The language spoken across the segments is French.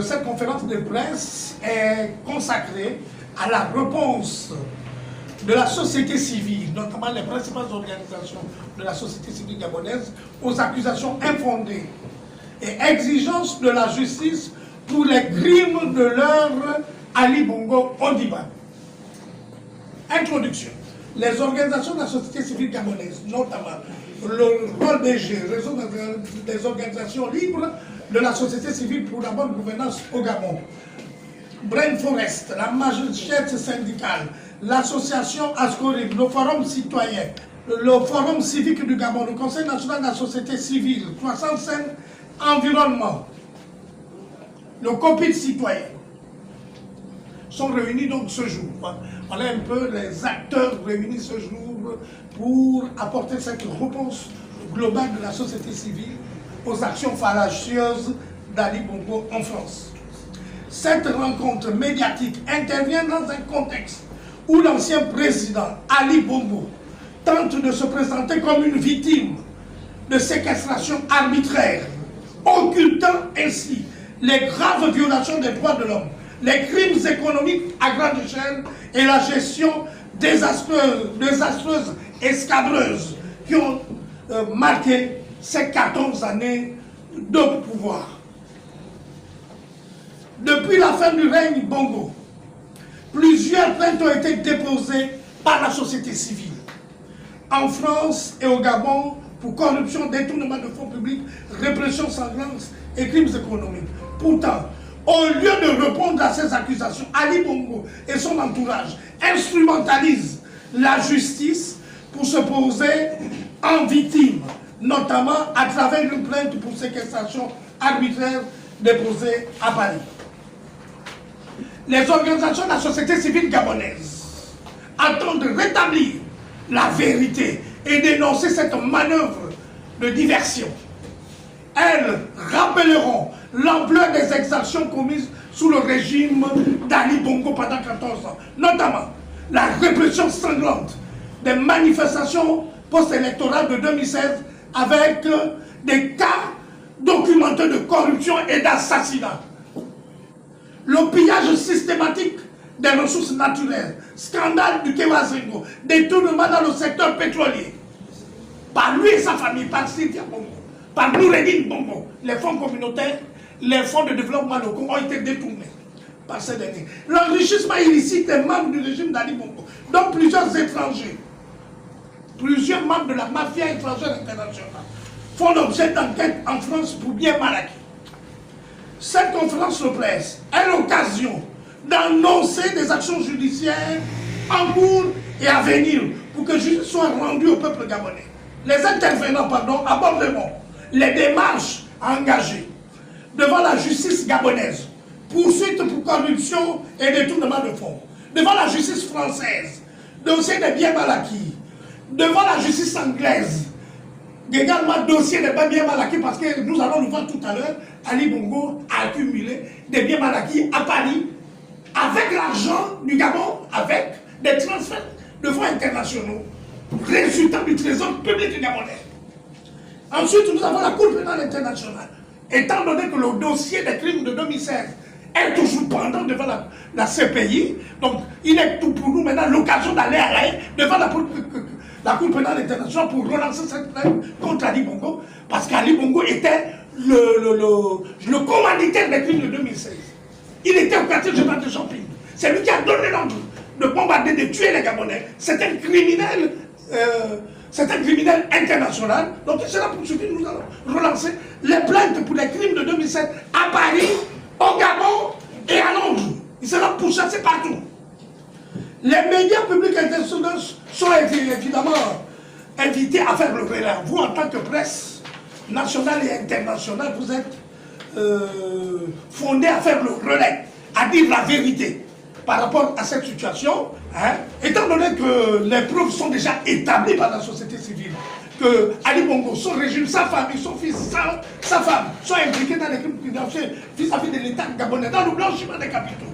cette conférence de presse est consacrée à la réponse de la société civile, notamment les principales organisations de la société civile gabonaise, aux accusations infondées et exigences de la justice pour les crimes de leur Ali Bongo Ondimba. Introduction. Les organisations de la société civile gabonaise, notamment le ROLBG, réseau des organisations libres de la société civile pour la bonne gouvernance au Gabon, Brain Forest, la Majorité syndicale, l'association Ascorib, le Forum citoyen, le Forum civique du Gabon, le Conseil national de la société civile, 65 environnement, le COPIT citoyen, sont réunis donc ce jour. Voilà un peu les acteurs réunis ce jour pour apporter cette réponse globale de la société civile aux actions fallacieuses d'Ali Bongo en France. Cette rencontre médiatique intervient dans un contexte où l'ancien président Ali Bongo tente de se présenter comme une victime de séquestration arbitraire, occultant ainsi les graves violations des droits de l'homme, les crimes économiques à grande échelle et la gestion désastreuse et scabreuse qui ont marqué ces 14 années de pouvoir. Depuis la fin du règne Bongo, plusieurs plaintes ont été déposées par la société civile en France et au Gabon pour corruption, détournement de fonds publics, répression sanglante et crimes économiques. Pourtant, au lieu de répondre à ces accusations, Ali Bongo et son entourage instrumentalisent la justice pour se poser en victime, notamment à travers une plainte pour séquestration arbitraire déposée à Paris. Les organisations de la société civile gabonaise attendent de rétablir la vérité et dénoncer cette manœuvre de diversion. Elles rappelleront l'ampleur des exactions commises sous le régime d'Ali Bongo pendant 14 ans, notamment la répression sanglante des manifestations post-électorales de 2016 avec des cas documentés de corruption et d'assassinat. Le pillage systématique des ressources naturelles, scandale du Kewazengo, détournement dans le secteur pétrolier, par lui et sa famille, par Sidia Bongo, par Noureddine Bongo, les fonds communautaires, les fonds de développement locaux ont été détournés par ces derniers. L'enrichissement illicite des membres du régime d'Ali Bongo, dont plusieurs étrangers, plusieurs membres de la mafia étrangère internationale, font l'objet d'enquêtes en France pour bien mal acquis. Cette conférence de presse est l'occasion d'annoncer des actions judiciaires en cours et à venir pour que justice soit rendue au peuple gabonais. Les intervenants, aborderont les démarches engagées devant la justice gabonaise, poursuite pour corruption et détournement de fonds, devant la justice française, dossier des biens mal acquis, devant la justice anglaise, également dossier des biens mal acquis, parce que nous allons le voir tout à l'heure, Ali Bongo a accumulé des biens mal acquis à Paris, avec l'argent du Gabon, avec des transferts de fonds internationaux, résultant du trésor public gabonais. Ensuite, nous avons la Cour pénale internationale. Étant donné que le dossier des crimes de 2016 est toujours pendant devant la CPI, donc il est tout pour nous maintenant l'occasion d'aller à la devant la Cour pénale internationale pour relancer cette plainte contre Ali Bongo, parce qu'Ali Bongo était le commanditaire des crimes de 2016. Il était au quartier général de Champigny. C'est lui qui a donné l'ordre de bombarder, de tuer les Gabonais. C'est un criminel international. Donc il sera poursuivi. Nous allons relancer les plaintes pour les crimes de 2007 à Paris, au Gabon et à Londres. Il sera pourchassé partout. Les médias publics internationaux sont évidemment invités à faire le relais. Vous, en tant que presse nationale et internationale, vous êtes fondés à faire le relais, à dire la vérité par rapport à cette situation, étant donné que les preuves sont déjà établies par la société civile, que Ali Bongo, son régime, sa famille, son fils, sa femme sont impliqués dans les crimes financiers vis-à-vis de l'État gabonais, dans le blanchiment des capitaux.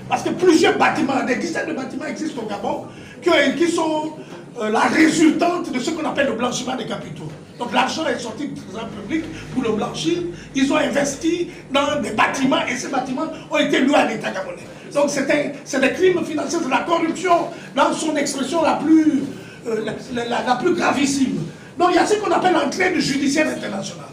Parce que plusieurs bâtiments, des dizaines de bâtiments existent au Gabon qui sont la résultante de ce qu'on appelle le blanchiment des capitaux. Donc l'argent est sorti du trésor public pour le blanchir. Ils ont investi dans des bâtiments et ces bâtiments ont été loués à l'État gabonais. Donc c'est des crimes financiers, c'est la corruption dans son expression la plus gravissime. Donc il y a ce qu'on appelle l'entraide judiciaire internationale.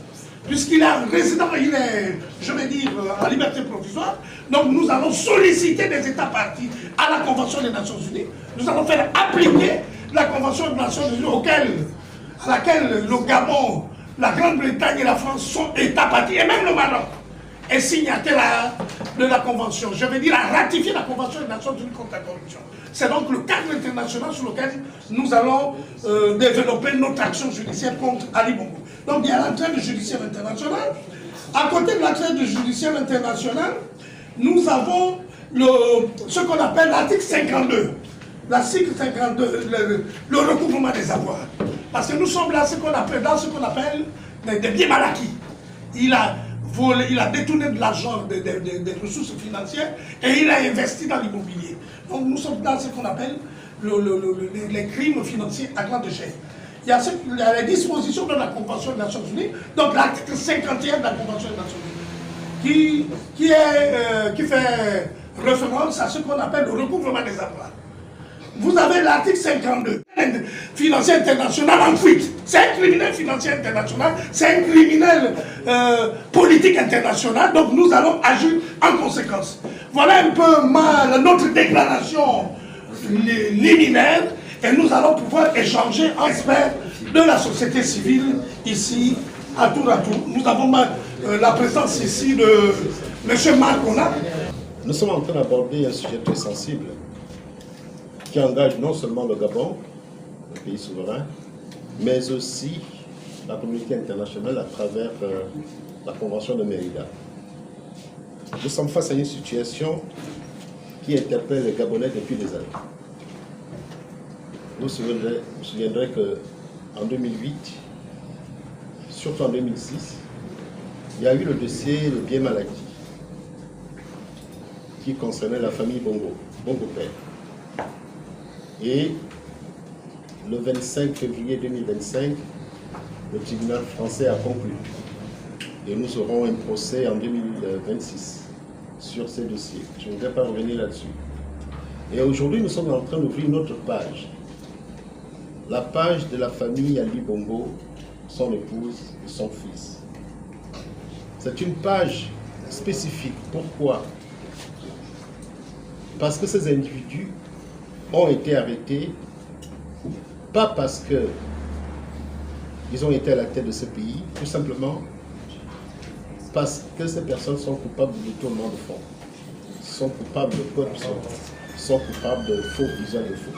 Puisqu'il est un résident, il est, je vais dire, en liberté provisoire, donc nous allons solliciter des États partis à la Convention des Nations Unies. Nous allons faire appliquer la Convention des Nations Unies à laquelle le Gabon, la Grande-Bretagne et la France sont États partis, et même le Maroc est signataire de la Convention. Je veux dire, a ratifié la Convention des Nations Unies contre la corruption. C'est donc le cadre international sur lequel nous allons développer notre action judiciaire contre Ali Bongo. Donc il y a l'entraide judiciaire internationale. À côté de l'entraide judiciaire internationale, nous avons ce qu'on appelle l'article 52. L'article 52, le recouvrement des avoirs. Parce que nous sommes là dans ce qu'on appelle des biens mal acquis. Il a détourné de l'argent, des ressources financières, et il a investi dans l'immobilier. Donc nous sommes dans ce qu'on appelle les crimes financiers à grande échelle. Il y a les dispositions de la Convention des Nations Unies, donc l'article 51 de la Convention des Nations Unies, qui fait référence à ce qu'on appelle le recouvrement des avoirs. Vous avez l'article 52, financier international en fuite. C'est un criminel financier international, c'est un criminel politique international, donc nous allons agir en conséquence. Voilà un peu notre déclaration liminaire, et nous allons pouvoir échanger en sphère de la société civile ici, à tour à tour. Nous avons la présence ici de M. Marc Ona. Nous sommes en train d'aborder un sujet très sensible qui engage non seulement le Gabon, le pays souverain, mais aussi la communauté internationale à travers la Convention de Mérida. Nous sommes face à une situation qui interpelle les Gabonais depuis des années. Vous vous souviendrez qu'en 2008, surtout en 2006, il y a eu le dossier de biens mal acquis qui concernait la famille Bongo Père. Et le 25 février 2025, le tribunal français a conclu. Et nous aurons un procès en 2026 sur ces dossiers. Je ne voudrais pas revenir là-dessus. Et aujourd'hui, nous sommes en train d'ouvrir une autre page. La page de la famille Ali Bongo, son épouse et son fils. C'est une page spécifique. Pourquoi? Parce que ces individus ont été arrêtés, pas parce qu'ils ont été à la tête de ce pays, tout simplement parce que ces personnes sont coupables de détournement de fonds, sont coupables de corruption, sont coupables de faux, usage de faux.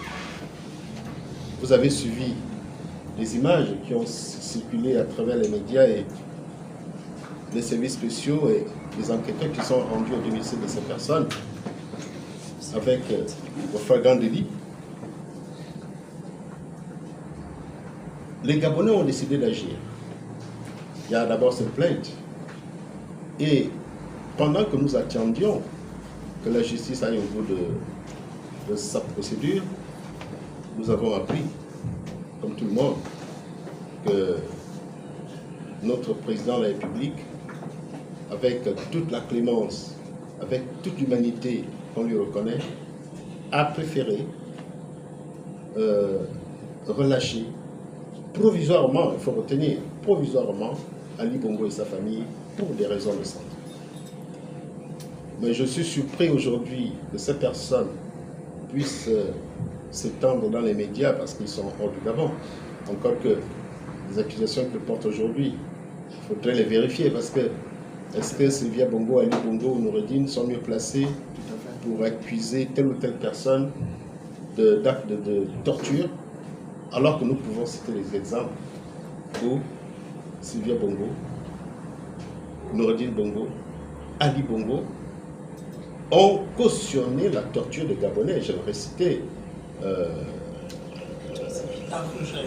Vous avez suivi les images qui ont circulé à travers les médias et les services spéciaux et les enquêteurs qui sont rendus au domicile de ces personnes avec le flagrant délit. Les Gabonais ont décidé d'agir. Il y a d'abord cette plainte. Et pendant que nous attendions que la justice aille au bout de sa procédure, nous avons appris, comme tout le monde, que notre président de la République, avec toute la clémence, avec toute l'humanité qu'on lui reconnaît, a préféré relâcher provisoirement, il faut retenir, provisoirement, Ali Bongo et sa famille pour des raisons de santé. Mais je suis surpris aujourd'hui que ces personnes puissent s'étendre dans les médias parce qu'ils sont hors du Gabon. Encore que les accusations qu'ils portent aujourd'hui, il faudrait les vérifier parce que est-ce que Sylvia Bongo, Ali Bongo ou Noureddine sont mieux placés pour accuser telle ou telle personne d'actes de torture, alors que nous pouvons citer les exemples où Sylvia Bongo, Noureddine Bongo, Ali Bongo ont cautionné la torture des Gabonais. J'aimerais citer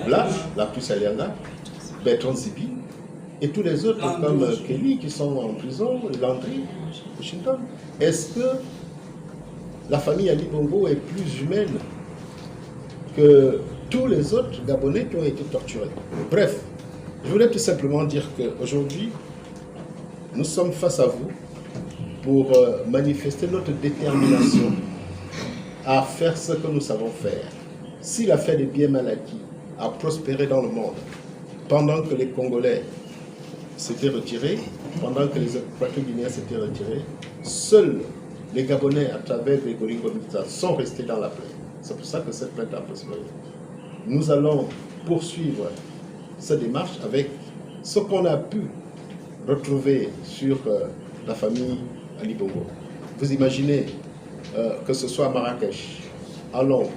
Blache, la plus Alianda, Bertrand Zibi, et tous les autres comme Kelly qui sont en prison, Landry, Washington. Est-ce que la famille Ali Bongo est plus humaine que tous les autres Gabonais qui ont été torturés? Bref, Je voulais tout simplement dire qu'aujourd'hui, nous sommes face à vous pour manifester notre détermination à faire ce que nous savons faire. Si l'affaire des biens mal acquis a prospéré dans le monde pendant que les Congolais s'étaient retirés, pendant que les Équatoriens s'étaient retirés, seuls les Gabonais, à travers les Golingo-Mita, sont restés dans la plaine. C'est pour ça que cette plainte a prospéré. Nous allons poursuivre cette démarche avec ce qu'on a pu retrouver sur la famille Ali Bongo. Vous imaginez que ce soit à Marrakech, à Londres,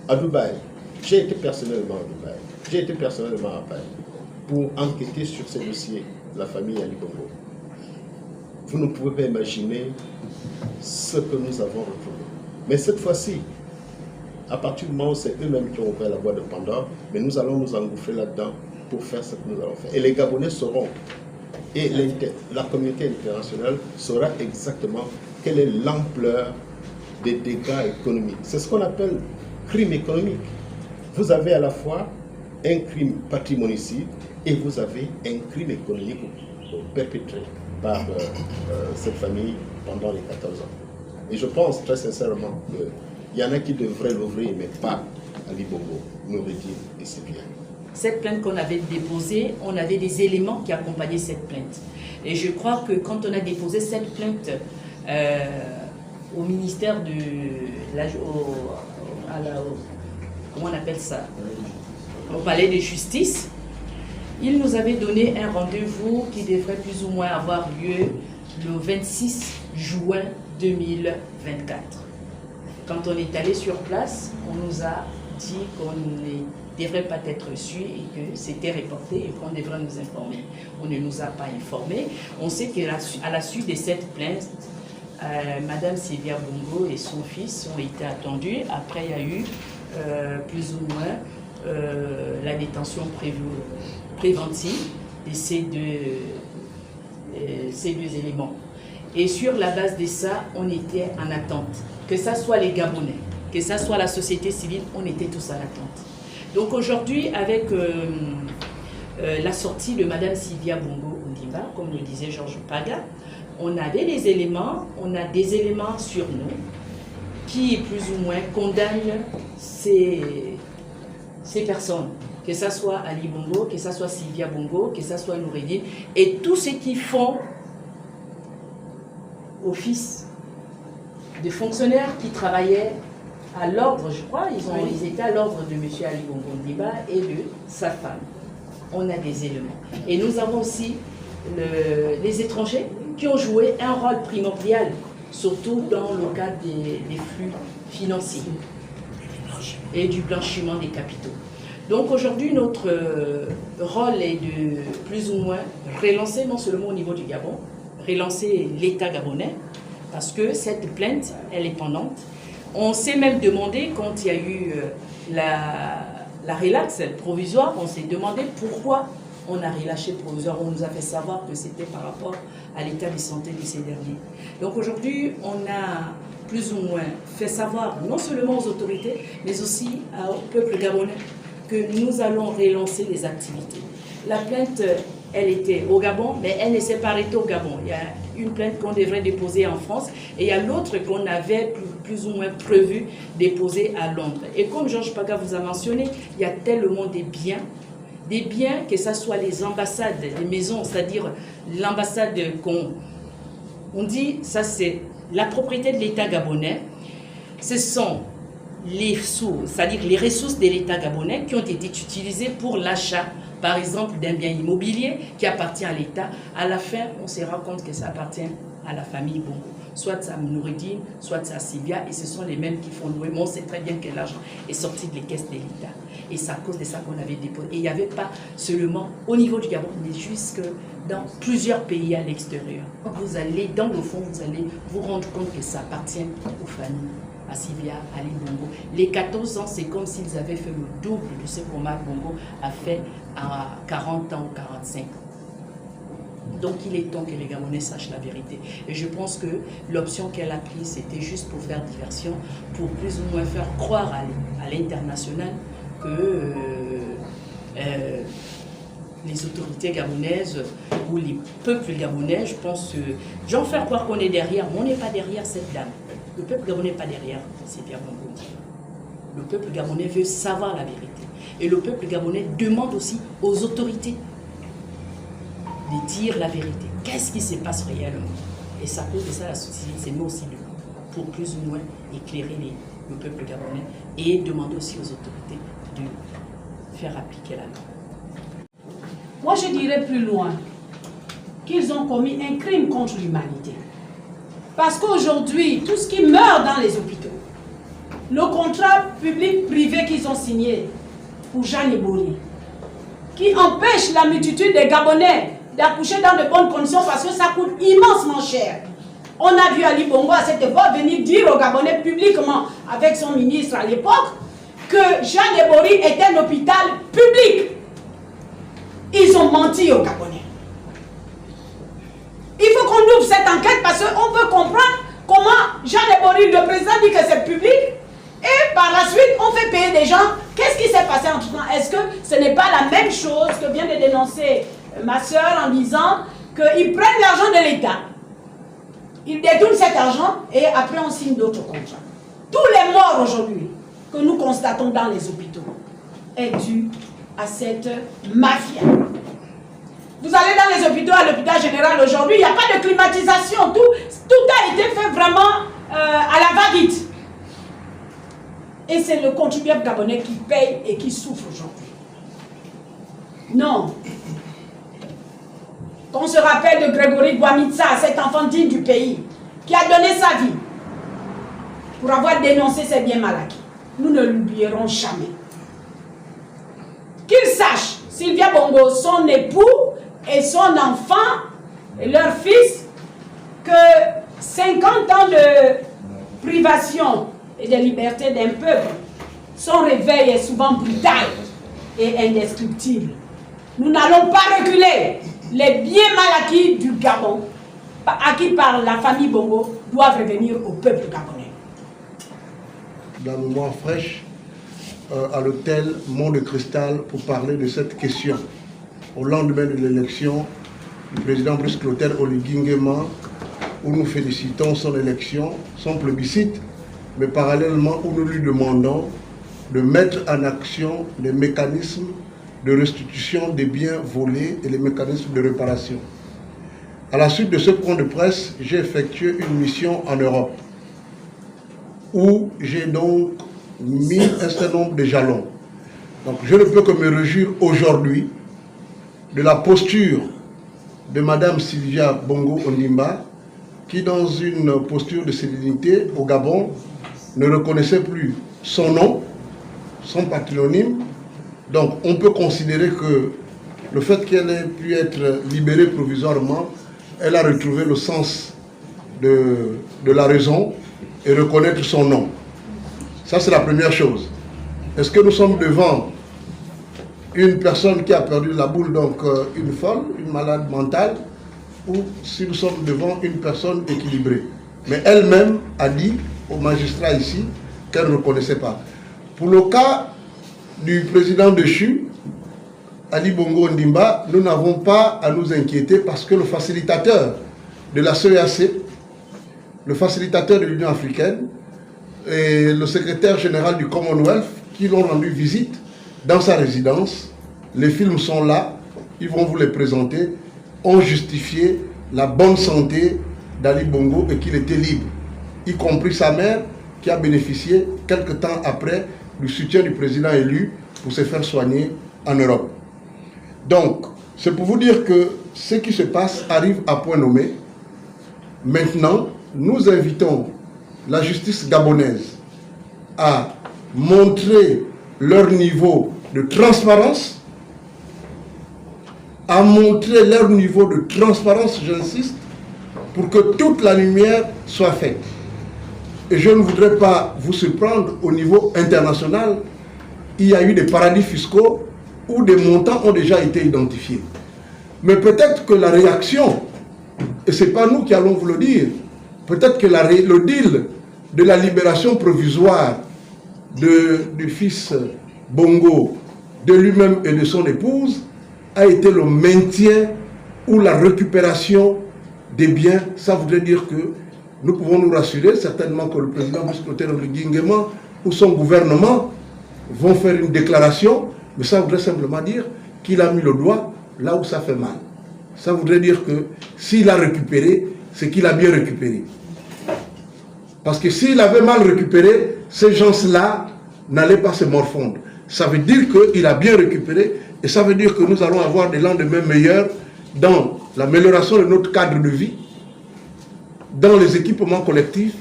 à Dubaï. J'ai été personnellement à Dubaï, j'ai été personnellement à Paris pour enquêter sur ces dossiers de la famille Ali Bongo. Vous ne pouvez pas imaginer ce que nous avons retrouvé. Mais cette fois-ci, à partir du moment où c'est eux-mêmes qui ont ouvert la boîte de Pandore, mais nous allons nous engouffrer là-dedans pour faire ce que nous allons faire. Et les Gabonais sauront, et la communauté internationale saura exactement quelle est l'ampleur des dégâts économiques. C'est ce qu'on appelle crime économique. Vous avez à la fois un crime patrimonicide et vous avez un crime économique perpétré par cette famille pendant les 14 ans. Et je pense très sincèrement qu'il y en a qui devraient l'ouvrir, mais pas Ali Bongo, Noureddine et Sylvia. Cette plainte qu'on avait déposée, on avait des éléments qui accompagnaient cette plainte. Et je crois que quand on a déposé cette plainte au ministère de comment on appelle ça, au palais de justice, il nous avait donné un rendez-vous qui devrait plus ou moins avoir lieu le 26 juin 2024. Quand on est allé sur place, on nous a dit qu'on ne devrait pas être reçu et que c'était reporté et qu'on devrait nous informer. On ne nous a pas informés. On sait qu'à la suite de cette plainte, Madame Sylvia Bongo et son fils ont été attendus. Après, il y a eu plus ou moins la détention préventive de ces deux éléments. Et sur la base de ça, on était en attente. Que ce soit les Gabonais, que ce soit la société civile, on était tous en attente. Donc aujourd'hui, avec la sortie de Madame Sylvia Bongo Ondimba, comme le disait Georges Paga, on avait des éléments, on a des éléments sur nous qui plus ou moins condamnent ces personnes, que ce soit Ali Bongo, que ce soit Sylvia Bongo, que ce soit Noureddine, et tous ceux qui font office de fonctionnaires qui travaillaient à l'ordre, je crois, ils étaient à l'ordre de M. Ali Bongo Ondimba et de sa femme. On a des éléments. Et nous avons aussi les étrangers qui ont joué un rôle primordial, surtout dans le cadre des flux financiers et du blanchiment des capitaux. Donc aujourd'hui, notre rôle est de plus ou moins relancer, non seulement au niveau du Gabon, relancer l'État gabonais, parce que cette plainte, elle est pendante. On s'est même demandé, quand il y a eu la relaxe provisoire, on s'est demandé pourquoi on a relâché provisoire. On nous a fait savoir que c'était par rapport à l'état de santé de ces derniers. Donc aujourd'hui, on a plus ou moins fait savoir, non seulement aux autorités, mais aussi au peuple gabonais, que nous allons relancer les activités. La plainte, elle était au Gabon, mais elle ne s'est pas arrêtée au Gabon. Il y a une plainte qu'on devrait déposer en France et il y a l'autre qu'on avait plus ou moins prévu déposer à Londres. Et comme Georges Paga vous a mentionné, il y a tellement des biens, que ce soit les ambassades, les maisons, c'est-à-dire l'ambassade on dit, ça c'est la propriété de l'État gabonais, ce sont les sous, c'est-à-dire les ressources de l'État gabonais qui ont été utilisées pour l'achat, par exemple, d'un bien immobilier qui appartient à l'État. À la fin, on se rend compte que ça appartient à la famille Bongo. Soit à Noureddine, soit à Sylvia, et ce sont les mêmes qui font louer. Mais on sait très bien que l'argent est sorti des caisses de l'État. Et c'est à cause de ça qu'on avait déposé. Et il n'y avait pas seulement au niveau du Gabon, mais jusque dans plusieurs pays à l'extérieur. Vous allez, dans le fond, vous allez vous rendre compte que ça appartient aux familles. À Sylvia, Ali Bongo. Les 14 ans, c'est comme s'ils avaient fait le double de ce qu'Omar Bongo a fait à 40 ans ou 45 ans. Donc il est temps que les Gabonais sachent la vérité. Et je pense que l'option qu'elle a prise, c'était juste pour faire diversion, pour plus ou moins faire croire à l'international que les autorités gabonaises ou les peuples gabonais, je pense que j'en faire croire qu'on est derrière, mais on n'est pas derrière cette dame. Le peuple gabonais n'est pas derrière Sylvia Bongo Ondimba. Le peuple gabonais veut savoir la vérité. Et le peuple gabonais demande aussi aux autorités de dire la vérité. Qu'est-ce qui se passe réellement? Et ça cause de ça la société, c'est nous aussi pour plus ou moins éclairer le peuple gabonais et demander aussi aux autorités de faire appliquer la loi. Moi, je dirais plus loin qu'ils ont commis un crime contre l'humanité. Parce qu'aujourd'hui, tout ce qui meurt dans les hôpitaux, le contrat public-privé qu'ils ont signé pour Jeanne Ebori, qui empêche la multitude des Gabonais d'accoucher dans de bonnes conditions parce que ça coûte immensement cher. On a vu Ali Bongo à cette époque venir dire aux Gabonais publiquement, avec son ministre à l'époque, que Jeanne Ebori est un hôpital public. Ils ont menti aux Gabonais. Il faut qu'on ouvre cette enquête parce qu'on veut comprendre comment Jeanne Ebori, le président, dit que c'est public et par la suite, on fait payer des gens. Qu'est-ce qui s'est passé en tout temps? Est-ce que ce n'est pas la même chose que vient de dénoncer ma soeur en disant qu'ils prennent l'argent de l'État, ils détournent cet argent et après on signe d'autres contrats? Tous les morts aujourd'hui que nous constatons dans les hôpitaux est dû à cette mafia. Vous allez dans les hôpitaux, à l'hôpital général aujourd'hui, il n'y a pas de climatisation. Tout a été fait vraiment à la va-vite. Et c'est le contribuable gabonais qui paye et qui souffre aujourd'hui. Non. Qu'on se rappelle de Grégory Gwamitsa, cet enfant digne du pays, qui a donné sa vie pour avoir dénoncé ses biens mal acquis. Nous ne l'oublierons jamais. Qu'il sache, Sylvia Bongo, son époux et son enfant et leur fils, que 50 ans de privation et de liberté d'un peuple, son réveil est souvent brutal et indescriptible. Nous n'allons pas reculer. Les biens mal acquis du Gabon, acquis par la famille Bongo, doivent revenir au peuple gabonais. D'un moment fraîche à l'hôtel Mont de Cristal pour parler de cette question. Au lendemain de l'élection du président Brice Clotaire Oligui Nguema, où nous félicitons son élection, son plébiscite, mais parallèlement où nous lui demandons de mettre en action les mécanismes de restitution des biens volés et les mécanismes de réparation. À la suite de ce point de presse, j'ai effectué une mission en Europe où j'ai donc mis un certain nombre de jalons. Donc je ne peux que me réjouir aujourd'hui de la posture de Madame Sylvia Bongo Ondimba, qui dans une posture de sérénité au Gabon ne reconnaissait plus son nom, son patronyme. Donc on peut considérer que le fait qu'elle ait pu être libérée provisoirement, elle a retrouvé le sens de la raison et reconnaître son nom. Ça c'est la première chose. Est-ce que nous sommes devant une personne qui a perdu la boule, donc une folle, une malade mentale, ou si nous sommes devant une personne équilibrée? Mais elle-même a dit aux magistrats ici qu'elle ne reconnaissait pas. Pour le cas du président déchu, Ali Bongo Ondimba, nous n'avons pas à nous inquiéter parce que le facilitateur de la CEAC, le facilitateur de l'Union africaine et le secrétaire général du Commonwealth qui l'ont rendu visite dans sa résidence, les films sont là, ils vont vous les présenter, ont justifié la bonne santé d'Ali Bongo et qu'il était libre, y compris sa mère qui a bénéficié quelque temps après du soutien du président élu pour se faire soigner en Europe. Donc, c'est pour vous dire que ce qui se passe arrive à point nommé. Maintenant, nous invitons la justice gabonaise à montrer leur niveau de transparence, j'insiste, pour que toute la lumière soit faite. Et je ne voudrais pas vous surprendre, au niveau international, il y a eu des paradis fiscaux où des montants ont déjà été identifiés. Mais peut-être que la réaction, et ce n'est pas nous qui allons vous le dire, peut-être que le deal de la libération provisoire du fils Bongo, de lui-même et de son épouse, a été le maintien ou la récupération des biens. Ça voudrait dire que nous pouvons nous rassurer certainement que le président Brice Clotaire Oligui Nguema ou son gouvernement vont faire une déclaration, mais ça voudrait simplement dire qu'il a mis le doigt là où ça fait mal. Ça voudrait dire que s'il a récupéré, c'est qu'il a bien récupéré. Parce que s'il avait mal récupéré, ces gens-là n'allaient pas se morfondre. Ça veut dire qu'il a bien récupéré et ça veut dire que nous allons avoir des lendemains meilleurs dans l'amélioration de notre cadre de vie, dans les équipements collectifs,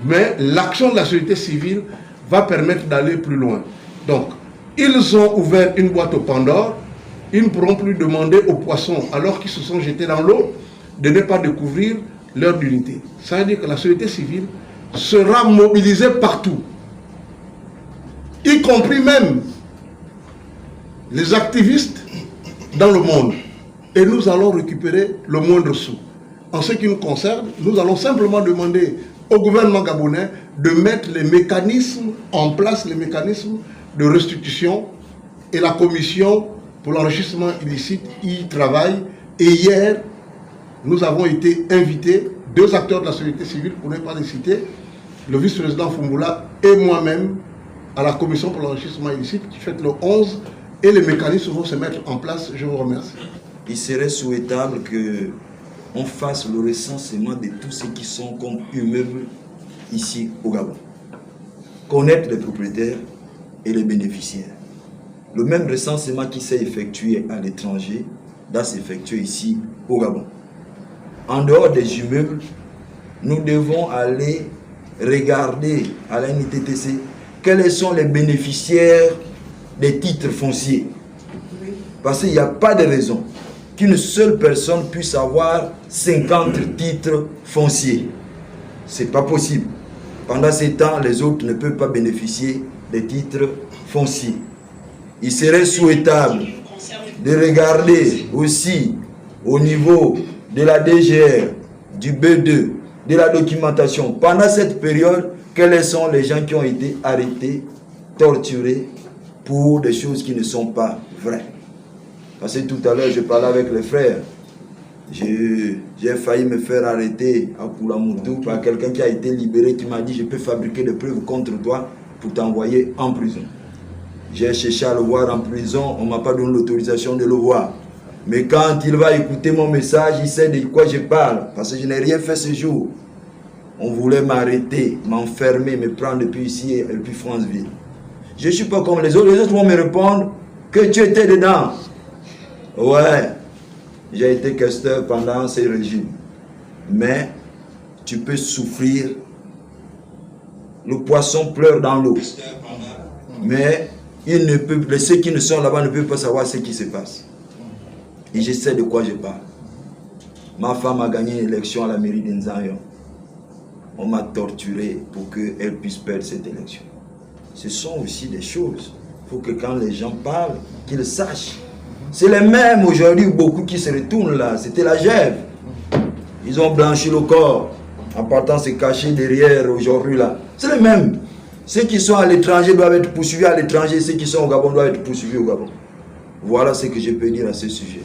mais l'action de la société civile va permettre d'aller plus loin. Donc, ils ont ouvert une boîte au Pandore, ils ne pourront plus demander aux poissons, alors qu'ils se sont jetés dans l'eau, de ne pas découvrir leur unité. Ça veut dire que la société civile sera mobilisée partout, y compris même les activistes dans le monde. Et nous allons récupérer le moindre sou. En ce qui nous concerne, nous allons simplement demander au gouvernement gabonais de mettre les mécanismes en place, les mécanismes de restitution, et la commission pour l'enrichissement illicite y travaille. Et hier, nous avons été invités, 2 acteurs de la société civile, pour ne pas les citer, le vice-président Fumboula et moi-même, à la commission pour l'enrichissement illicite qui fête le 11, et les mécanismes vont se mettre en place. Je vous remercie. Il serait souhaitable qu'on fasse le recensement de tous ceux qui sont comme immeubles ici au Gabon. Connaître les propriétaires et les bénéficiaires. Le même recensement qui s'est effectué à l'étranger doit s'effectuer ici au Gabon. En dehors des immeubles, nous devons aller regarder à la NITTC quels sont les bénéficiaires des titres fonciers. Parce qu'il n'y a pas de raison qu'une seule personne puisse avoir 50 titres fonciers. Ce n'est pas possible. Pendant ces temps, les autres ne peuvent pas bénéficier des titres fonciers. Il serait souhaitable de regarder aussi au niveau de la DGR, du B2, de la documentation. Pendant cette période, quels sont les gens qui ont été arrêtés, torturés pour des choses qui ne sont pas vraies. Parce que tout à l'heure, je parlais avec les frères. J'ai failli me faire arrêter à Koulamoutou par quelqu'un qui a été libéré, qui m'a dit « Je peux fabriquer des preuves contre toi pour t'envoyer en prison. » J'ai cherché à le voir en prison, on ne m'a pas donné l'autorisation de le voir. Mais quand il va écouter mon message, il sait de quoi je parle. Parce que je n'ai rien fait ce jour. On voulait m'arrêter, m'enfermer, me prendre depuis ici et depuis Franceville. Je ne suis pas comme les autres. Les autres vont me répondre que tu étais dedans. Ouais, j'ai été questeur pendant ces régimes. Mais tu peux souffrir. Le poisson pleure dans l'eau. Mais ceux qui ne sont là-bas ne peuvent pas savoir ce qui se passe. Et je sais de quoi je parle. Ma femme a gagné une élection à la mairie d'Nzayon. On m'a torturé pour qu'elle puisse perdre cette élection. Ce sont aussi des choses. Il faut que quand les gens parlent, qu'ils sachent. C'est les mêmes aujourd'hui, beaucoup qui se retournent là. C'était la Gève. Ils ont blanchi le corps en partant se cacher derrière aujourd'hui là. C'est les mêmes. Ceux qui sont à l'étranger doivent être poursuivis à l'étranger. Ceux qui sont au Gabon doivent être poursuivis au Gabon. Voilà ce que je peux dire à ce sujet.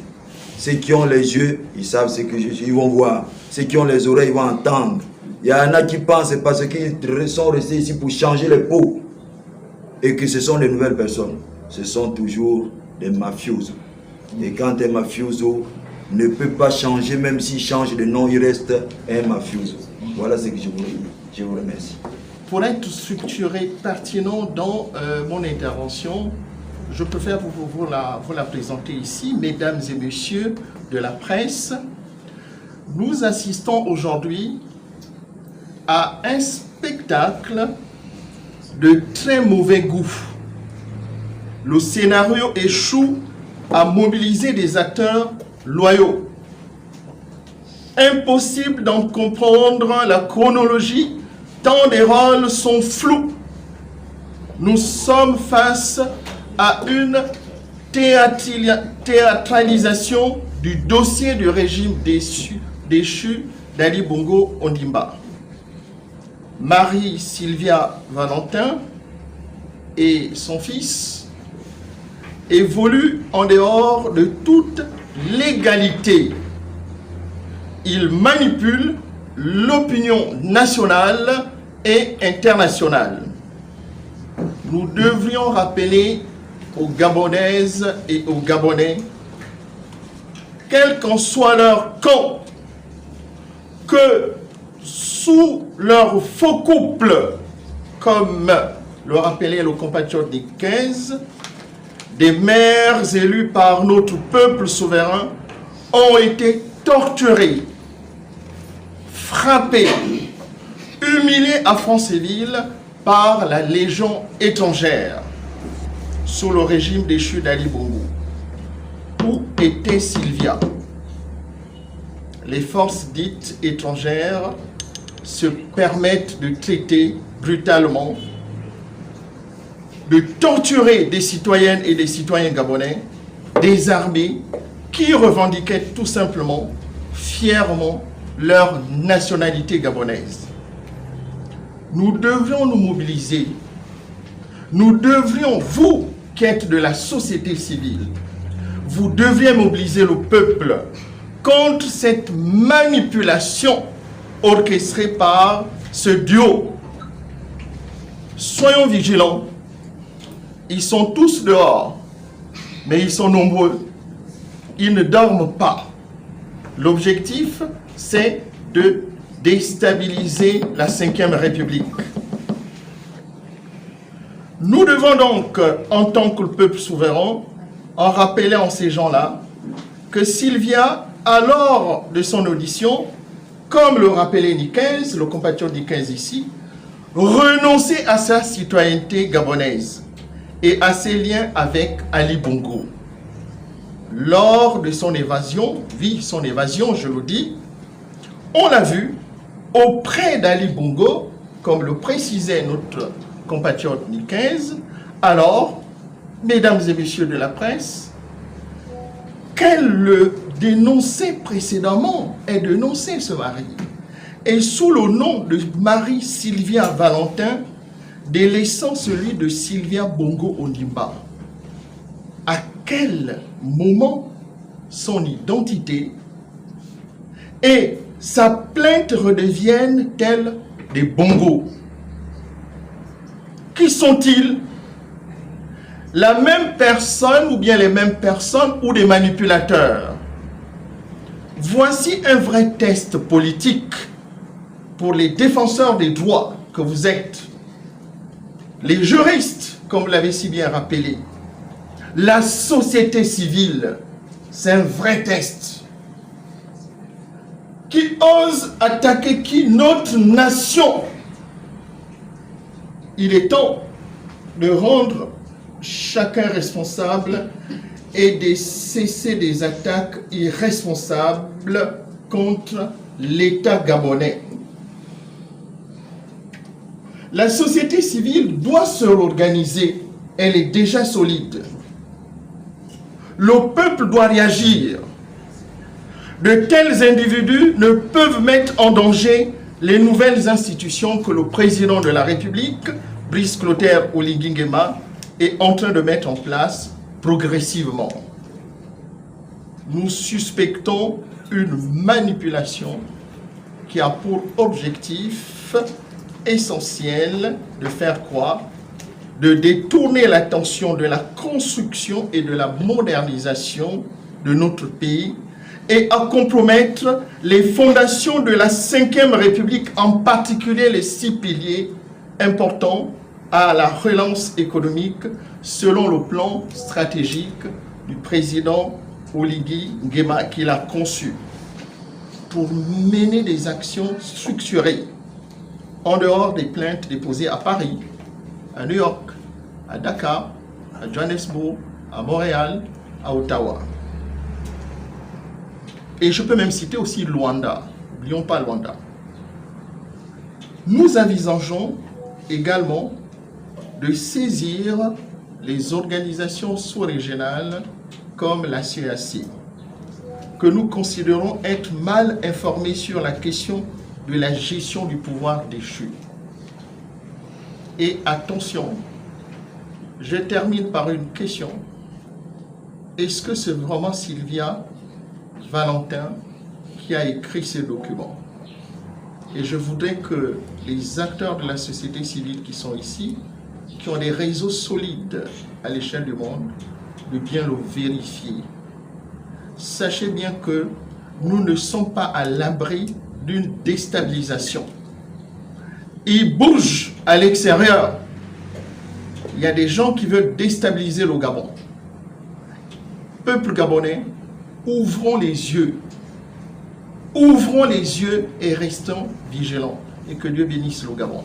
Ceux qui ont les yeux, ils savent ce que ils vont voir. Ceux qui ont les oreilles, ils vont entendre. Il y en a qui pensent parce qu'ils sont restés ici pour changer les peaux. Et que ce sont des nouvelles personnes. Ce sont toujours des mafiosos. Et quand un mafioso ne peut pas changer, même s'il change de nom, il reste un mafioso. Voilà ce que je voulais dire. Je vous remercie. Pour être structuré, pertinent dans mon intervention, je préfère vous la présenter ici, mesdames et messieurs de la presse. Nous assistons aujourd'hui à un spectacle de très mauvais goût. Le scénario échoue à mobiliser des acteurs loyaux. Impossible d'en comprendre la chronologie, tant les rôles sont flous. Nous sommes face à une théâtralisation du dossier du régime déchu d'Ali Bongo Ondimba. Marie-Sylvia Valentin et son fils évolue en dehors de toute légalité. Il manipule l'opinion nationale et internationale. Nous devrions rappeler aux Gabonaises et aux Gabonais, quel qu'en soit leur camp, que sous leur faux couple, comme le rappelait le compatriote des 15, des maires élus par notre peuple souverain ont été torturés, frappés, humiliés à Franceville par la Légion étrangère sous le régime déchu d'Ali Bongo. Où était Sylvia? Les forces dites étrangères se permettent de traiter brutalement, de torturer des citoyennes et des citoyens gabonais, des armées qui revendiquaient tout simplement, fièrement, leur nationalité gabonaise. Nous devrions nous mobiliser. Nous devrions, vous qui êtes de la société civile, vous devriez mobiliser le peuple contre cette manipulation orchestrée par ce duo. Soyons vigilants. Ils sont tous dehors, mais ils sont nombreux. Ils ne dorment pas. L'objectif, c'est de déstabiliser la Ve République. Nous devons donc, en tant que peuple souverain, en rappeler en ces gens-là que Sylvia, à l'heure de son audition, comme le rappelait Nikez, le compatriote Nikez ici, renonçait à sa citoyenneté gabonaise et à ses liens avec Ali Bongo. Lors de son évasion, je le dis, on l'a vu auprès d'Ali Bongo, comme le précisait notre compatriote Nikez. Alors, mesdames et messieurs de la presse, qu'elle le dénonçait précédemment, elle dénonçait ce mari. Et sous le nom de Marie Sylvia Valentin, délaissant celui de Sylvia Bongo Ondimba. À quel moment son identité et sa plainte redeviennent telles des Bongo? Qui sont-ils? La même personne ou bien les mêmes personnes ou des manipulateurs? Voici un vrai test politique pour les défenseurs des droits que vous êtes, les juristes, comme vous l'avez si bien rappelé, la société civile, c'est un vrai test. Qui ose attaquer qui? Notre nation. Il est temps de rendre chacun responsable et de cesser des attaques irresponsables contre l'État gabonais. La société civile doit se réorganiser. Elle est déjà solide. Le peuple doit réagir. De tels individus ne peuvent mettre en danger les nouvelles institutions que le président de la République, Brice Clotaire Oligui Nguema, est en train de mettre en place progressivement. Nous suspectons une manipulation qui a pour objectif essentiel de faire croire, de détourner l'attention de la construction et de la modernisation de notre pays et à compromettre les fondations de la Ve République, en particulier les 6 piliers importants à la relance économique selon le plan stratégique du président Oligui Nguema qu'il a conçu pour mener des actions structurées en dehors des plaintes déposées à Paris, à New York, à Dakar, à Johannesburg, à Montréal, à Ottawa. Et je peux même citer aussi Luanda. N'oublions pas Luanda. Nous envisageons également de saisir les organisations sous-régionales comme la CEAC, que nous considérons être mal informées sur la question de la gestion du pouvoir déchu. Et attention, je termine par une question. est-ce que c'est vraiment Sylvia Valentin qui a écrit ces documents? Et je voudrais que les acteurs de la société civile qui sont ici, qui ont des réseaux solides à l'échelle du monde, de bien le vérifier. Sachez bien que nous ne sommes pas à l'abri d'une déstabilisation. Ils bougent à l'extérieur. Il y a des gens qui veulent déstabiliser le Gabon. Peuple gabonais, ouvrons les yeux. Ouvrons les yeux et restons vigilants. Et que Dieu bénisse le Gabon.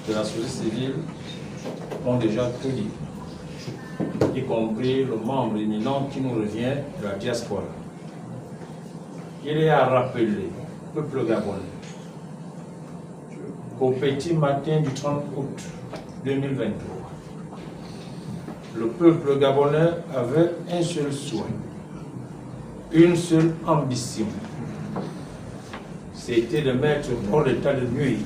De la société civile ont déjà tout dit, y compris le membre éminent qui nous revient de la diaspora. Il est à rappeler, peuple gabonais, qu'au petit matin du 30 août 2023, le peuple gabonais avait un seul souhait, une seule ambition. C'était de mettre hors d'état de nuire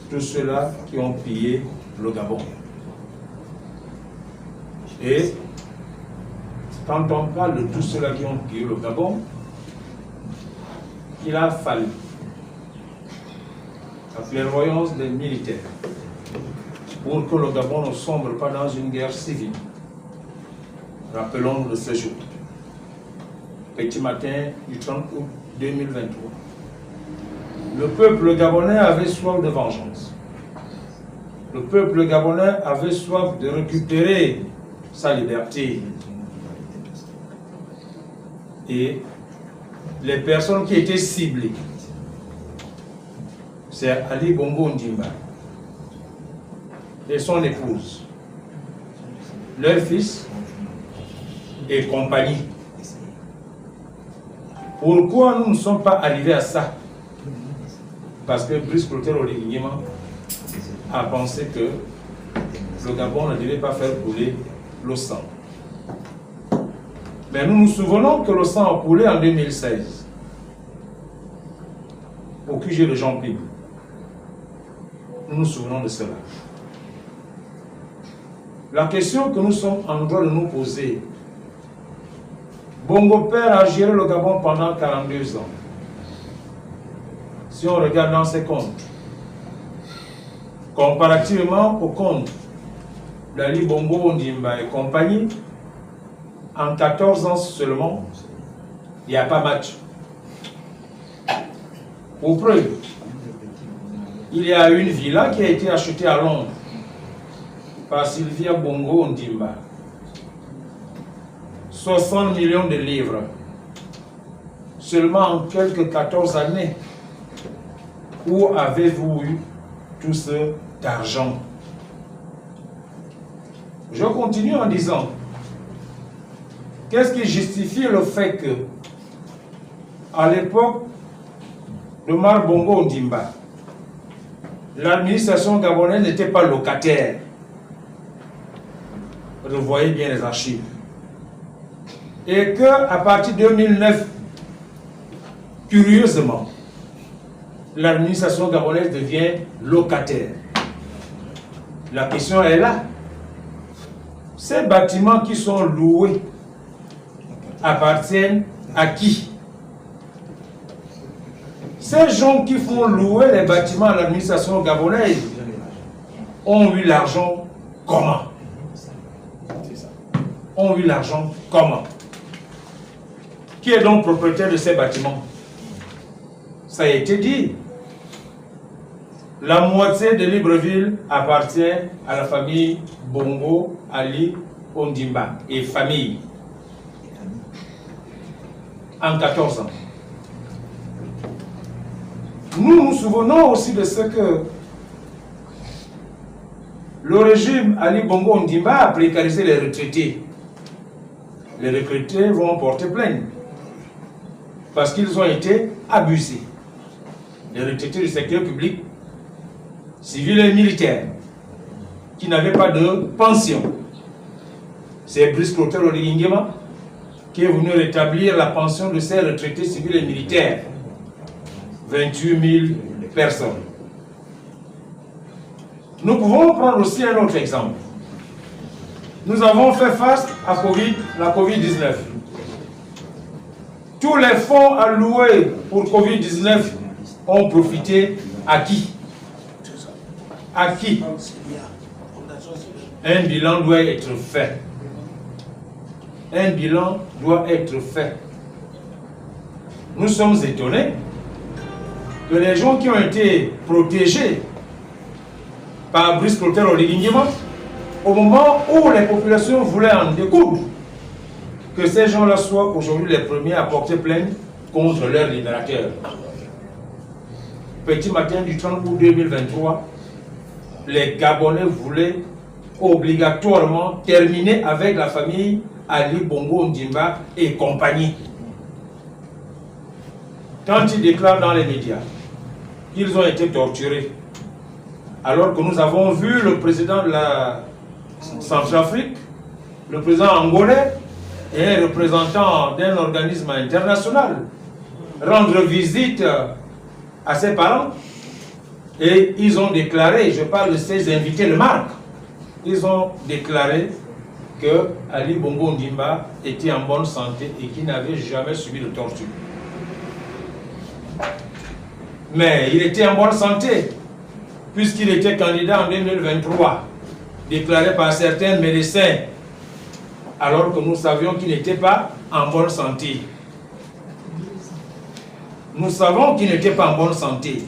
tous ceux-là qui ont pillé le Gabon. Et quand on parle de tous ceux-là qui ont pillé le Gabon, il a fallu la clairvoyance des militaires pour que le Gabon ne sombre pas dans une guerre civile. Rappelons-nous de ce jour, petit matin du 30 août 2023. Le peuple gabonais avait soif de vengeance. Le peuple gabonais avait soif de récupérer sa liberté. Et les personnes qui étaient ciblées, c'est Ali Bongo Ondimba et son épouse, leur fils et compagnie. Pourquoi nous ne sommes pas arrivés à ça? Parce que Brice Clotaire Oligui-Nguema a pensé que le Gabon ne devait pas faire couler le sang. Mais nous nous souvenons que le sang a coulé en 2016 au QG de Jean Pib. Nous nous souvenons de cela. La question que nous sommes en droit de nous poser, Bongo Père a géré le Gabon pendant 42 ans. Si on regarde dans ses comptes, comparativement aux comptes d'Ali Bongo Ondimba et compagnie, en 14 ans seulement, il n'y a pas match. Pour preuve, il y a une villa qui a été achetée à Londres par Sylvia Bongo Ondimba. 60 millions de livres. Seulement en quelques 14 années. Où avez-vous eu tout cet argent? Je continue en disant, qu'est-ce qui justifie le fait que, à l'époque de Omar Bongo Ondimba, l'administration gabonaise n'était pas locataire? Revoyez bien les archives. Et qu'à partir de 2009, curieusement, l'administration gabonaise devient locataire. La question est là. Ces bâtiments qui sont loués appartiennent à qui? Ces gens qui font louer les bâtiments à l'administration gabonaise ont eu l'argent comment? Ont eu l'argent comment? Qui est donc propriétaire de ces bâtiments? Ça a été dit. La moitié de Libreville appartient à la famille Bongo Ali Ondimba et famille. En 14 ans. Nous nous souvenons aussi de ce que le régime Ali Bongo Ondimba a précarisé les retraités. Les retraités vont porter plainte parce qu'ils ont été abusés. Les retraités du secteur public, civils et militaires, qui n'avaient pas de pension. C'est Brice Clotaire Oligui-Nguema qui est venu rétablir la pension de ces retraités civils et militaires. 28 000 personnes. Nous pouvons prendre aussi un autre exemple. nous avons fait face à la Covid-19. Tous les fonds alloués pour Covid-19 ont profité à qui? À qui? Un bilan doit être fait. Un bilan doit être fait. Nous sommes étonnés que les gens qui ont été protégés par Brice Clotaire Oligui Nguema, au moment où les populations voulaient en découdre, que ces gens-là soient aujourd'hui les premiers à porter plainte contre leur libérateur. Petit matin du 30 août 2023, les Gabonais voulaient obligatoirement terminer avec la famille Ali Bongo Ondimba et compagnie. Quand ils déclarent dans les médias qu'ils ont été torturés, alors que nous avons vu le président de la Centrafrique, le président angolais et un représentant d'un organisme international rendre visite à ses parents, et ils ont déclaré, je parle de ces invités de marque, ils ont déclaré que Ali Bongo Ondimba était en bonne santé et qu'il n'avait jamais subi de torture. Mais il était en bonne santé, puisqu'il était candidat en 2023, déclaré par certains médecins, alors que nous savions qu'il n'était pas en bonne santé. Nous savons qu'il n'était pas en bonne santé,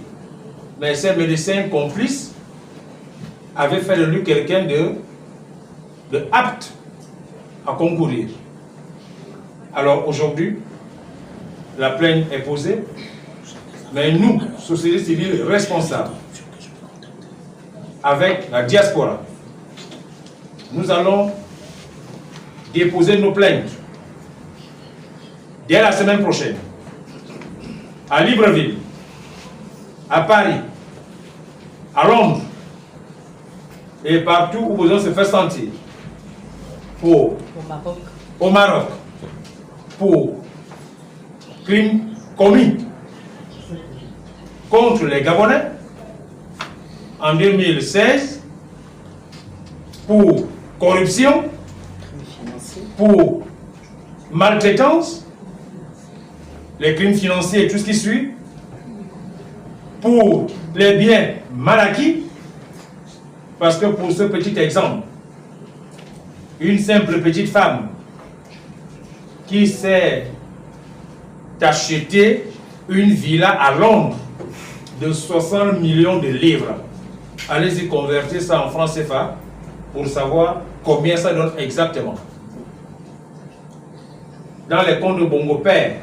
mais ces médecins complices avaient fait de lui quelqu'un de apte à concourir. Alors aujourd'hui, la plainte est posée, mais nous, société civile responsable, avec la diaspora, nous allons déposer nos plaintes dès la semaine prochaine à Libreville, à Paris, à Londres et partout où besoin se fait sentir, au Maroc, pour crimes commis contre les Gabonais en 2016, pour corruption, pour maltraitance, les crimes financiers et tout ce qui suit, pour les biens mal acquis, parce que pour ce petit exemple, une simple petite femme qui s'est acheté une villa à Londres de 60 millions de livres, allez-y convertir ça en francs CFA pour savoir combien ça donne exactement. Dans les comptes de Bongo Père,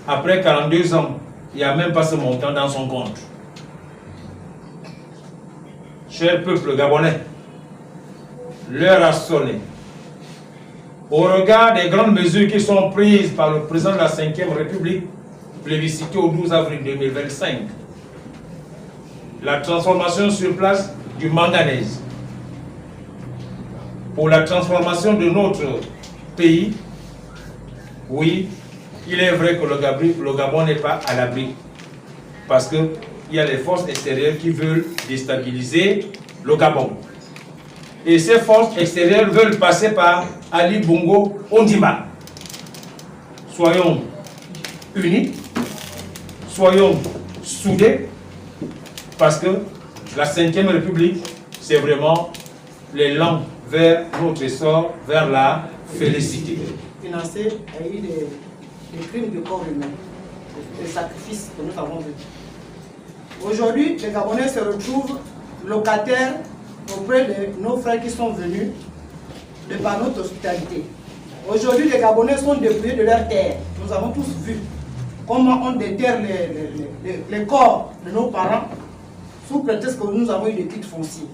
après 42 ans, il n'y a même pas ce montant dans son compte. Cher peuple gabonais, l'heure a sonné. Au regard des grandes mesures qui sont prises par le président de la 5e République, plébiscité au 12 avril 2025, la transformation sur place du manganèse, pour la transformation de notre pays, oui, il est vrai que le Gabon n'est pas à l'abri, parce qu'il y a les forces extérieures qui veulent déstabiliser le Gabon. Et ces forces extérieures veulent passer par Ali Bongo Ondimba. Soyons unis, soyons soudés, parce que la 5e République, c'est vraiment l'élan vers notre essor, vers la félicité. Financer a eu des crimes de corps humain, des sacrifices que nous avons vécus. Aujourd'hui, les Gabonais se retrouvent locataires auprès de nos frères qui sont venus de par notre hospitalité. Aujourd'hui, les Gabonais sont dépouillés de leurs terres. Nous avons tous vu comment on déterre les corps de nos parents sous prétexte que nous avons eu des titres fonciers.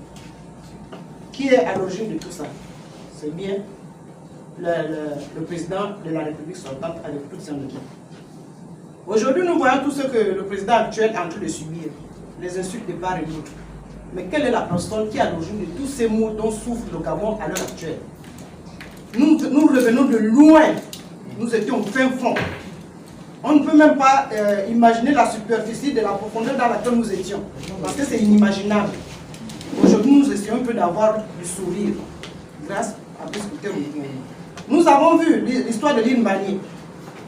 Qui est à l'origine de tout ça? C'est bien le président de la République sortante avec toute son équipe. Aujourd'hui, nous voyons tout ce que le président actuel est en train de subir, les insultes de part et d'autre. Mais quelle est la personne qui est à l'origine de tous ces maux dont souffre le Gabon à l'heure actuelle? Nous revenons de loin, nous étions au fin fond. On ne peut même pas imaginer la superficie de la profondeur dans laquelle nous étions, parce que c'est inimaginable. Aujourd'hui, nous essayons un peu d'avoir du sourire grâce à Brice Clotaire Oligui. Nous avons vu l'histoire de l'île Mbani,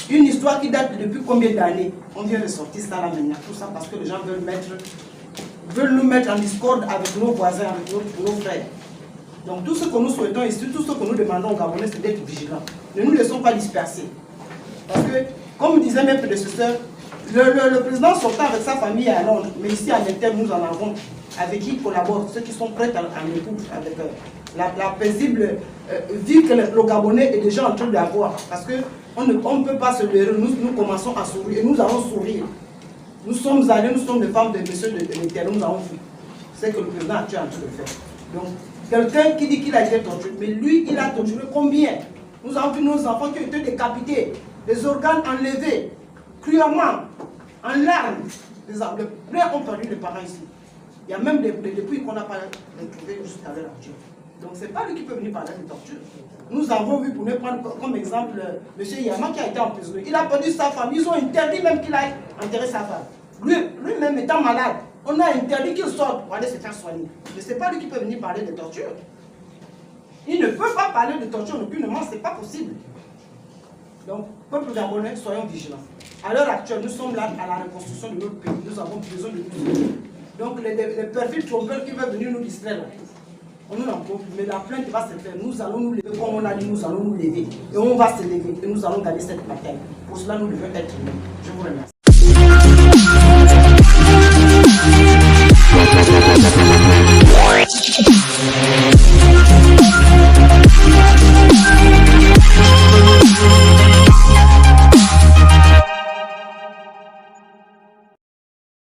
une histoire qui date depuis combien d'années? On vient de sortir ça là maintenant, tout ça parce que les gens veulent nous mettre en discorde avec nos voisins, avec nos frères. Donc tout ce que nous souhaitons ici, tout ce que nous demandons aux Gabonais, c'est d'être vigilants. Ne nous laissons pas disperser. Parce que, comme disaient mes prédécesseurs, le président sortant avec sa famille à Londres, mais ici à l'interne, nous en avons, avec qui ils collaborent, ceux qui sont prêts en écoute, avec la paisible vie que le Gabonais est déjà en train d'avoir. Parce qu'on ne peut pas se leurrer, nous commençons à sourire, et nous allons sourire. Nous sommes allés, nous sommes les femmes de messieurs de l'intérieur, nous avons vu. C'est que le président actuel est en train de faire. Donc, quelqu'un qui dit qu'il a été torturé, mais lui, il a torturé combien? Nous avons vu nos enfants qui ont été décapités, des organes enlevés, cruellement, en larmes. Les pleurs ont perdu les parents ici. Il y a même des dépouilles qu'on n'a pas retrouvées jusqu'à l'heure actuelle. Donc ce n'est pas lui qui peut venir parler de torture. Nous avons vu, pour nous prendre comme exemple, M. Yama qui a été emprisonné. Il a perdu sa femme. Ils ont interdit même qu'il aille enterrer sa femme. Lui-même étant malade, on a interdit qu'il sorte pour aller se faire soigner. Mais ce n'est pas lui qui peut venir parler de torture. Il ne peut pas parler de torture aucunement, ce n'est pas possible. Donc, peuple gabonais, soyons vigilants. À l'heure actuelle, nous sommes là à la reconstruction de notre pays. Nous avons besoin de tout. Donc, les perfides trompeurs qui veulent venir nous distraire, on nous en compte, mais la plainte va se faire. Nous allons nous lever, comme on a dit, nous allons nous lever. Et on va se lever. Et nous allons gagner cette bataille. Pour cela, nous devons être unis. Je vous remercie.